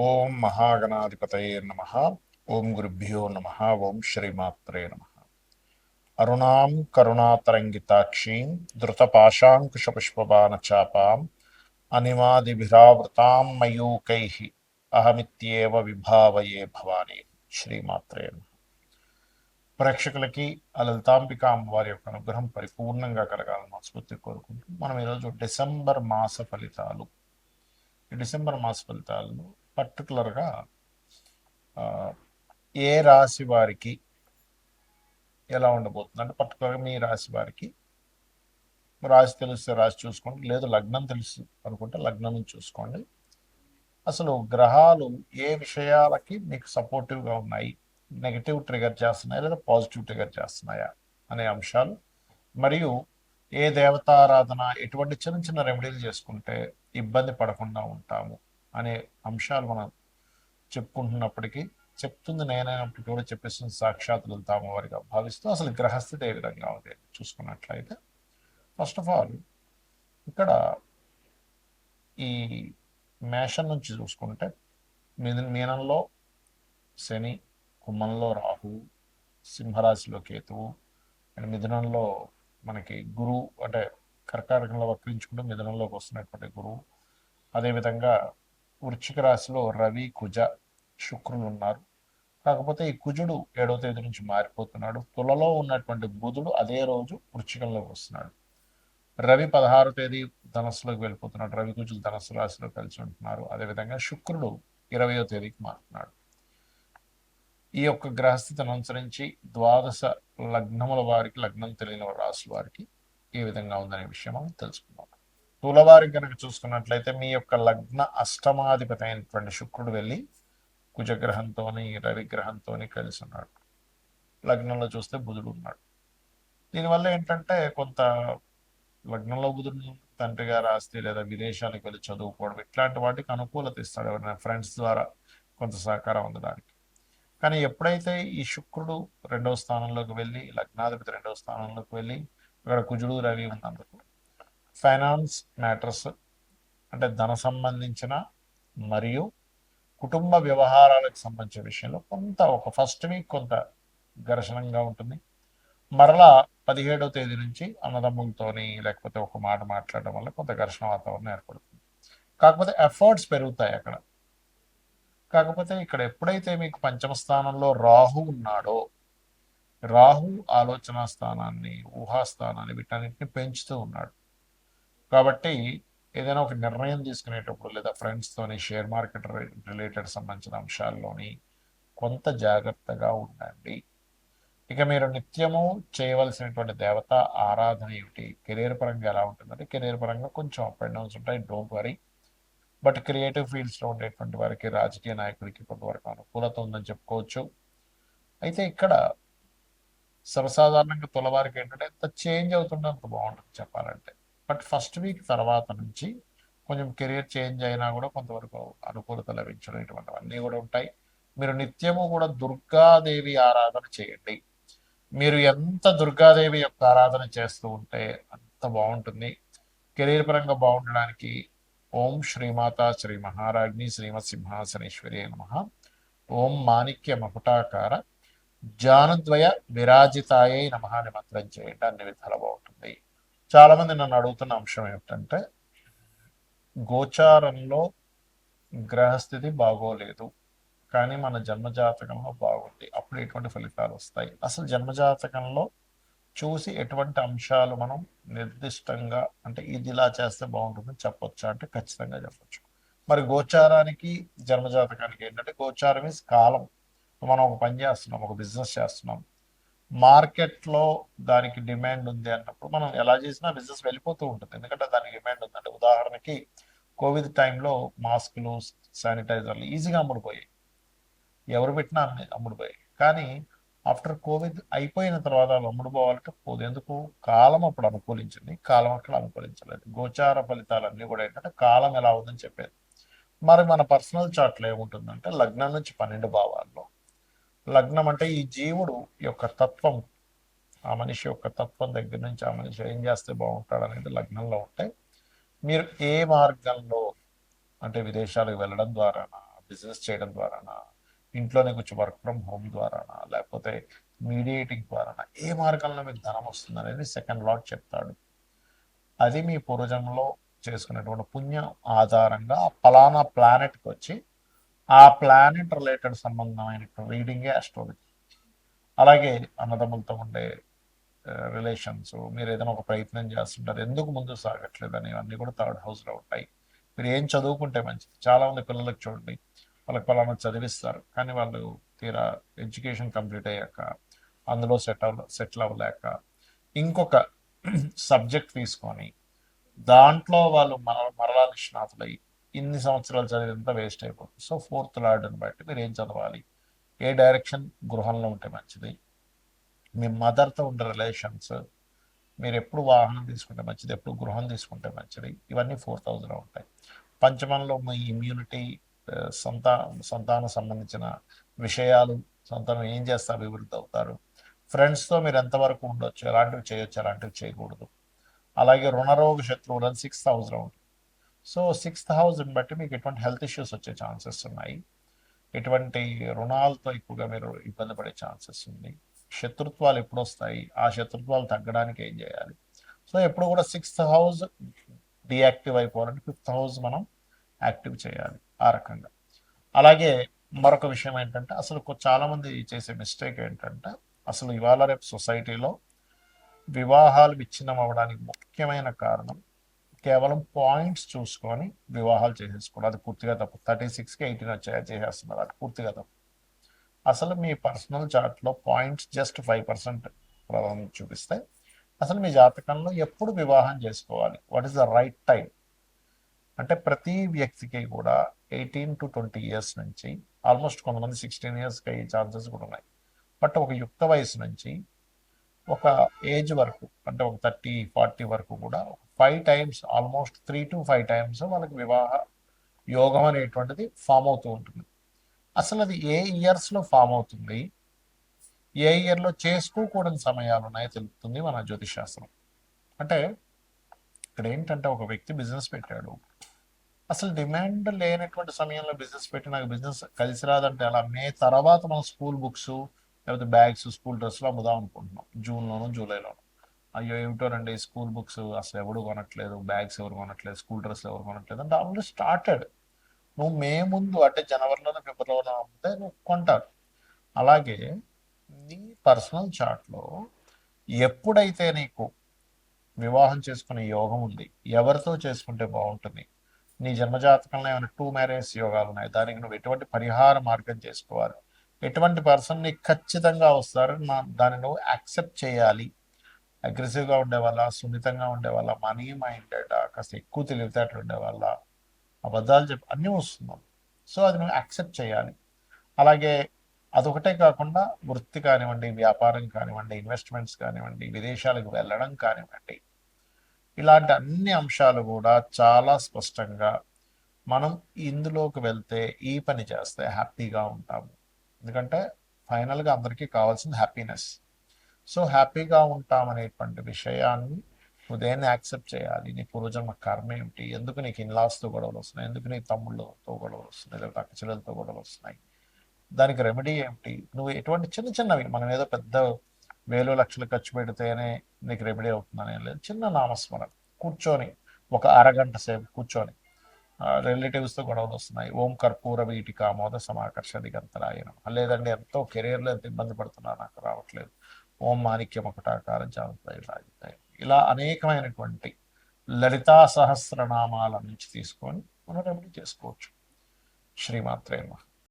ఓం మహాగణాధిపతయే నమ. ఓం గురుభ్యో నమ. ఓం శ్రీమాత్రే నమ. అరుణాం కరుణాతరంగితాక్షీం ధృతపాశాంకుశపుష్పబాణచాపాం అనిమాదిభిరావృతాం మయూకై అహమిత్యేవ విభావయే భవాని. శ్రీమాత్రే నమ. ప్రేక్షకులకి ఆ లలితాంబిక అమ్మవారి యొక్క అనుగ్రహం పరిపూర్ణంగా కలగాలని మనస్ఫూర్తి కోరుకుంటూ మనం ఈరోజు డిసెంబర్ మాస ఫలితాలు, ఈ డిసెంబర్ మాస ఫలితాలను పర్టికులర్గా ఏ రాశి వారికి ఎలా ఉండబోతుంది అంటే, పర్టికులర్గా మీ రాశి వారికి రాశి తెలిస్తే రాశి చూసుకోండి, లేదు లగ్నం తెలుసు అనుకుంటే లగ్నం చూసుకోండి. అసలు గ్రహాలు ఏ విషయాలకి మీకు సపోర్టివ్గా ఉన్నాయి, నెగిటివ్ ట్రిగర్ చేస్తున్నాయా లేదా పాజిటివ్ ట్రిగర్ చేస్తున్నాయా అనే అంశాలు, మరియు ఏ దేవతారాధన, ఎటువంటి చిన్న చిన్న రెమెడీలు చేసుకుంటే ఇబ్బంది పడకుండా ఉంటాము అనే అంశాలు మనం చెప్పుకుంటున్నప్పటికీ, చెప్తుంది నేనైనప్పటికీ కూడా చెప్పేస్తుంది సాక్షాత్ లలితామ వారిగా భావిస్తూ అసలు గ్రహస్థితి ఏ విధంగా ఉంది చూసుకున్నట్లయితే, ఫస్ట్ ఆఫ్ ఆల్ ఇక్కడ ఈ మేషం నుంచి చూసుకుంటే మీనంలో శని, కుంభంలో రాహు, సింహరాశిలో కేతువు, అండ్ మిథునంలో మనకి గురువు, అంటే కర్కాటకంలో వక్రించుకుంటూ మిథునంలోకి వస్తున్నటువంటి గురువు. అదేవిధంగా వృశ్చిక రాశిలో రవి, కుజ, శుక్రులు ఉన్నారు. కాకపోతే ఈ కుజుడు 7వ తేదీ నుంచి మారిపోతున్నాడు. తులలో ఉన్నటువంటి బుధుడు అదే రోజు వృశ్చికంలోకి వస్తున్నాడు. రవి 16వ తేదీ ధనస్సులోకి వెళ్ళిపోతున్నాడు. రవి కుజులు ధనస్సు రాశిలో కలిసి ఉంటున్నారు. అదేవిధంగా శుక్రుడు 20వ తేదీకి మారుతున్నాడు. ఈ యొక్క గ్రహస్థితిని అనుసరించి ద్వాదశ లగ్నముల వారికి, లగ్నం తెలియని రాశి వారికి ఏ విధంగా ఉందనే విషయం మనం తెలుసుకుందాం. తులవారికి కనుక చూసుకున్నట్లయితే మీ యొక్క లగ్న అష్టమాధిపతి అయినటువంటి శుక్రుడు వెళ్ళి కుజగ్రహంతో, రవిగ్రహంతో కలిసి ఉన్నాడు. లగ్నంలో చూస్తే బుధుడు ఉన్నాడు. దీనివల్ల ఏంటంటే కొంత లగ్నంలో బుధుడు తండ్రి గారు ఆస్తి లేదా విదేశాలకు వెళ్ళి చదువుకోవడం, ఇట్లాంటి వాటికి అనుకూలత ఇస్తాడు ఎవరైనా ఫ్రెండ్స్ ద్వారా కొంత సహకారం అందడానికి. కానీ ఎప్పుడైతే ఈ శుక్రుడు 2వ స్థానంలోకి వెళ్ళి, లగ్నాధిపతి 2వ స్థానంలోకి వెళ్ళి అక్కడ కుజుడు రవి ఉన్నందుకు ఫైనాన్స్ మ్యాటర్స్, అంటే ధన సంబంధించిన మరియు కుటుంబ వ్యవహారాలకు సంబంధించిన విషయంలో కొంత ఒక ఫస్ట్ వీక్ కొంత ఘర్షణంగా ఉంటుంది. మరలా 17వ తేదీ నుంచి అన్నదమ్ములతోని లేకపోతే ఒక మాట మాట్లాడడం వల్ల కొంత ఘర్షణ వాతావరణం ఏర్పడుతుంది. కాకపోతే ఎఫర్ట్స్ పెరుగుతాయి అక్కడ. కాకపోతే ఇక్కడ ఎప్పుడైతే మీకు పంచమ స్థానంలో రాహు ఉన్నాడో, రాహు ఆలోచన స్థానాన్ని, ఊహాస్థానాన్ని, వీటన్నిటిని పెంచుతూ ఉన్నాడు. కాబట్టి ఏదైనా ఒక నిర్ణయం తీసుకునేటప్పుడు లేదా ఫ్రెండ్స్తోని షేర్ మార్కెట్ రిలేటెడ్ సంబంధించిన అంశాల్లోని కొంత జాగ్రత్తగా ఉండండి. ఇక మీరు నిత్యము చేయవలసినటువంటి దేవత ఆరాధన ఏమిటి, కెరీర్ పరంగా ఎలా ఉంటుందంటే, కెరీర్ పరంగా కొంచెం అప్ అండ్ డౌన్స్ ఉంటాయి, డోంట్ వరీ. బట్ క్రియేటివ్ ఫీల్డ్స్లో ఉండేటువంటి వారికి, రాజకీయ నాయకుడికి కొంతవరకు అనుకూలత ఉందని చెప్పుకోవచ్చు. అయితే ఇక్కడ సర్వసాధారణంగా తులవారికి ఏంటంటే ఎంత చేంజ్ అవుతుంటే అంత బాగుంటుంది చెప్పాలంటే. బట్ ఫస్ట్ వీక్ తర్వాత నుంచి కొంచెం కెరీర్ చేంజ్ అయినా కూడా కొంతవరకు అనుకూలత లభించడం ఇటువంటివన్నీ కూడా ఉంటాయి. మీరు నిత్యము కూడా దుర్గాదేవి ఆరాధన చేయండి. మీరు ఎంత దుర్గాదేవి యొక్క ఆరాధన చేస్తూ ఉంటే అంత బాగుంటుంది. కెరీర్ పరంగా బాగుండడానికి ఓం శ్రీమాత శ్రీ మహారాజ్ని శ్రీమత్ సింహాసనేశ్వరి నమః, ఓం మాణిక్య మకుటాకార జానుద్వయ విరాజితాయై నమః అని మంత్రం చేయండి. అన్ని విధాలు బాగుంటుంది. చాలా మంది నన్ను అడుగుతున్న అంశం ఏమిటంటే, గోచారంలో గ్రహస్థితి బాగోలేదు కానీ మన జన్మజాతకంలో బాగుంది, అప్పుడు ఎటువంటి ఫలితాలు వస్తాయి, అసలు జన్మజాతకంలో చూసి ఎటువంటి అంశాలు మనం నిర్దిష్టంగా అంటే ఇది ఇలా చేస్తే బాగుంటుందని చెప్పొచ్చా అంటే ఖచ్చితంగా చెప్పొచ్చు. మరి గోచారానికి జన్మజాతకానికి ఏంటంటే, గోచారం ఈజ్ కాలం. మనం ఒక పని చేస్తున్నాం, ఒక బిజినెస్ చేస్తున్నాం, మార్కెట్లో దానికి డిమాండ్ ఉంది అన్నప్పుడు మనం ఎలా చేసినా బిజినెస్ వెళ్ళిపోతూ ఉంటుంది, ఎందుకంటే దానికి డిమాండ్ ఉందంటే. ఉదాహరణకి కోవిడ్ టైంలో మాస్కులు, శానిటైజర్లు ఈజీగా అమ్ముడుపోయాయి, ఎవరు పెట్టినా అమ్ముడుపోయాయి. కానీ ఆఫ్టర్ కోవిడ్ అయిపోయిన తర్వాత అమ్ముడు పోవాలంటే పోదు. ఎందుకు? కాలం అప్పుడు అనుకూలించింది, కాలం అక్కడ అనుకూలించలేదు. గోచార ఫలితాలన్నీ కూడా ఏంటంటే కాలం ఎలా ఉందని చెప్పేది. మరి మన పర్సనల్ చార్ట్లో ఏముంటుందంటే, లగ్నం నుంచి 12 భావాల్లో, లగ్నం అంటే ఈ జీవుడు యొక్క తత్వం, ఆ మనిషి యొక్క తత్వం దగ్గర నుంచి ఆ మనిషి ఏం చేస్తే బాగుంటాడు అనేది లగ్నంలో ఉంటే, మీరు ఏ మార్గంలో అంటే విదేశాలకు వెళ్ళడం ద్వారానా, బిజినెస్ చేయడం ద్వారానా, ఇంట్లోనే కూర్చో వర్క్ ఫ్రమ్ హోమ్ ద్వారానా, లేకపోతే మీడియేటింగ్ ద్వారానా, ఏ మార్గంలో మీకు ధనం వస్తుంది అనేది సెకండ్ లాట్ చెప్తాడు. అది మీ పూర్వజన్మలో చేసుకునేటువంటి పుణ్యం ఆధారంగా పలానా ప్లానెట్కి వచ్చి ఆ ప్లానెట్ రిలేటెడ్ సంబంధమైన రీడింగే అస్ట్రాలజీ. అలాగే అన్నదమ్ములతో ఉండే రిలేషన్స్, మీరు ఏదైనా ఒక ప్రయత్నం చేస్తుంటారు, ఎందుకు ముందు సాగట్లేదు అని అన్నీ కూడా థర్డ్ హౌస్లో ఉంటాయి. మీరు ఏం చదువుకుంటే మంచిది. చాలామంది పిల్లలకు చూడండి, వాళ్ళకి పలానా చదివిస్తారు, కానీ వాళ్ళు తీరా ఎడ్యుకేషన్ కంప్లీట్ అయ్యాక అందులో సెటిల్ అవ్వలేక ఇంకొక సబ్జెక్ట్ తీసుకొని దాంట్లో వాళ్ళు మరలా నిష్ణాతులై ఇన్ని సంవత్సరాలు చదివినంత వేస్ట్ అయిపోతుంది. సో ఫోర్త్ లార్డ్ని బట్టి మీరు ఏం చదవాలి, ఏ డైరెక్షన్ గృహంలో ఉంటే మంచిది, మీ మదర్తో ఉండే రిలేషన్స్, మీరు ఎప్పుడు వాహనం తీసుకుంటే మంచిది, ఎప్పుడు గృహం తీసుకుంటే మంచిది, ఇవన్నీ 4,000లో ఉంటాయి. పంచమంలో మీ ఇమ్యూనిటీ, సంతానం సంబంధించిన విషయాలు, సంతానం ఏం చేస్తే అభివృద్ధి అవుతారు, ఫ్రెండ్స్తో మీరు ఎంతవరకు ఉండొచ్చు, ఎలాంటివి చేయొచ్చు, ఎలాంటివి చేయకూడదు. అలాగే రుణరోగ శత్రువులను 6th హౌస్లో ఉంటుంది. సో 6th హౌస్ని బట్టి మీకు ఎటువంటి హెల్త్ ఇష్యూస్ వచ్చే ఛాన్సెస్ ఉన్నాయి, ఎటువంటి రుణాలతో ఎక్కువగా మీరు ఇబ్బంది పడే ఛాన్సెస్ ఉంది, శత్రుత్వాలు ఎప్పుడు వస్తాయి, ఆ శత్రుత్వాలు తగ్గడానికి ఏం చేయాలి. సో ఎప్పుడు కూడా 6th హౌస్ డియాక్టివ్ అయిపోవాలంటే 5th హౌస్ మనం యాక్టివ్ చేయాలి ఆ రకంగా. అలాగే మరొక విషయం ఏంటంటే, అసలు చాలామంది చేసే మిస్టేక్ ఏంటంటే, అసలు ఇవాళ రేపు సొసైటీలో వివాహాలు విచ్ఛిన్నం అవ్వడానికి ముఖ్యమైన కారణం కేవలం పాయింట్స్ చూసుకొని వివాహాలు చేసేసుకోవడం. అది పూర్తిగా తప్పు. 36కి 18 వచ్చాయా చేసేస్తున్నారు, అది పూర్తిగా తప్పు. అసలు మీ పర్సనల్ చార్ట్లో పాయింట్స్ జస్ట్ 5% ప్రభావం చూపిస్తాయి. అసలు మీ జాతకంలో ఎప్పుడు వివాహం చేసుకోవాలి, what is the right time అంటే, ప్రతి వ్యక్తికి కూడా 18 to 20 ఇయర్స్ నుంచి, ఆల్మోస్ట్ కొంతమంది 16 ఇయర్స్కి అయ్యే ఛాన్సెస్ కూడా ఉన్నాయి. బట్ ఒక యుక్త వయసు నుంచి ఒక ఏజ్ వరకు, అంటే ఒక 30-40 వరకు కూడా 5 టైమ్స్, ఆల్మోస్ట్ 3 to 5 టైమ్స్ వాళ్ళకి వివాహ యోగం అనేటువంటిది ఫామ్ అవుతూ ఉంటుంది. అసలు అది ఏ ఇయర్స్లో ఫామ్ అవుతుంది, ఏ ఇయర్లో చేసుకోకూడని సమయాలు ఉన్నాయో తెలుపుతుంది మన జ్యోతిషాస్త్రం. అంటే ఇక్కడ ఏంటంటే, ఒక వ్యక్తి బిజినెస్ పెట్టాడు, అసలు డిమాండ్ లేనటువంటి సమయంలో బిజినెస్ పెట్టి నాకు బిజినెస్ కలిసి రాదంటే అలా మే తర్వాత మనం స్కూల్ బుక్స్, లేకపోతే బ్యాగ్స్, స్కూల్ డ్రెస్లు అమ్ముదాం అనుకుంటున్నాం జూన్లోను జూలైలోను. అయ్యో ఏమిటోనండి, స్కూల్ బుక్స్ అసలు ఎవడు కొనట్లేదు, బ్యాగ్స్ ఎవరు కొనట్లేదు, స్కూల్ డ్రెస్లు ఎవరు కొనట్లేదు అంటే ఆల్రెడీ స్టార్టెడ్. నువ్వు మే ముందు అంటే జనవరిలోనో ఫిబ్రవరిలోనో అమ్మితే నువ్వు కొంటారు. అలాగే నీ పర్సనల్ చార్ట్లో ఎప్పుడైతే నీకు వివాహం చేసుకునే యోగం ఉంది, ఎవరితో చేసుకుంటే బాగుంటుంది, నీ జన్మజాతకంలో ఏమైనా 2 మ్యారేజ్ యోగాలు ఉన్నాయి, దానికి నువ్వు ఎటువంటి పరిహార మార్గం చేసుకోవాలి, ఎటువంటి పర్సన్ నీకు ఖచ్చితంగా వస్తారు, దాన్ని నువ్వు యాక్సెప్ట్ చేయాలి, అగ్రెసివ్గా ఉండే వాళ్ళ, సున్నితంగా ఉండే వాళ్ళ, మనీ మైండెడ్, కాస్త ఎక్కువ తెలివితేటలు ఉండే వాళ్ళ, అబద్ధాలు చెప్పి అన్నీ వస్తున్నాం. సో అది నువ్వు యాక్సెప్ట్ చేయాలి. అలాగే అదొకటే కాకుండా వృత్తి కానివ్వండి, వ్యాపారం కానివ్వండి, ఇన్వెస్ట్మెంట్స్ కానివ్వండి, విదేశాలకు వెళ్ళడం కానివ్వండి, ఇలాంటి అన్ని అంశాలు కూడా చాలా స్పష్టంగా మనం ఇందులోకి వెళ్తే, ఈ పని చేస్తే హ్యాపీగా ఉంటాము. ఎందుకంటే ఫైనల్గా అందరికీ కావాల్సింది హ్యాపీనెస్. సో హ్యాపీగా ఉంటామనేటువంటి విషయాన్ని ఉదయాన్నే యాక్సెప్ట్ చేయాలి. నీ పూర్వజన్మ కర్మ ఏమిటి, ఎందుకు నీకు ఇన్లాస్తో గొడవలు వస్తున్నాయి, ఎందుకు నీ తమ్ముళ్ళతో గొడవలు వస్తున్నాయి, లేకపోతే అక్క చెల్లెలతో గొడవలు వస్తున్నాయి, దానికి రెమెడీ ఏమిటి, నువ్వు ఎటువంటి చిన్న చిన్నవి, మనం ఏదో పెద్ద వేలు లక్షలు ఖర్చు పెడితేనే నీకు రెమెడీ అవుతుందని లేదు. చిన్న నామస్మరణ కూర్చొని ఒక అరగంట సేపు కూర్చొని, రిలేటివ్స్తో గొడవలు వస్తున్నాయి, ఓం కర్పూర వీటికి ఆమోద సమాకర్ష దిగంతరాయనం, లేదండి ఎంతో కెరీర్లో ఎంత ఇబ్బంది పడుతున్నా నాకు రావట్లేదు, ఓం మాణిక్యం ఒకటాకారం జాగ్రత్త రాజుతాయి, ఇలా అనేకమైనటువంటి లలితా సహస్రనామాల నుంచి తీసుకొని మనం రెమెడీ చేసుకోవచ్చు. శ్రీమాత్రే నమః.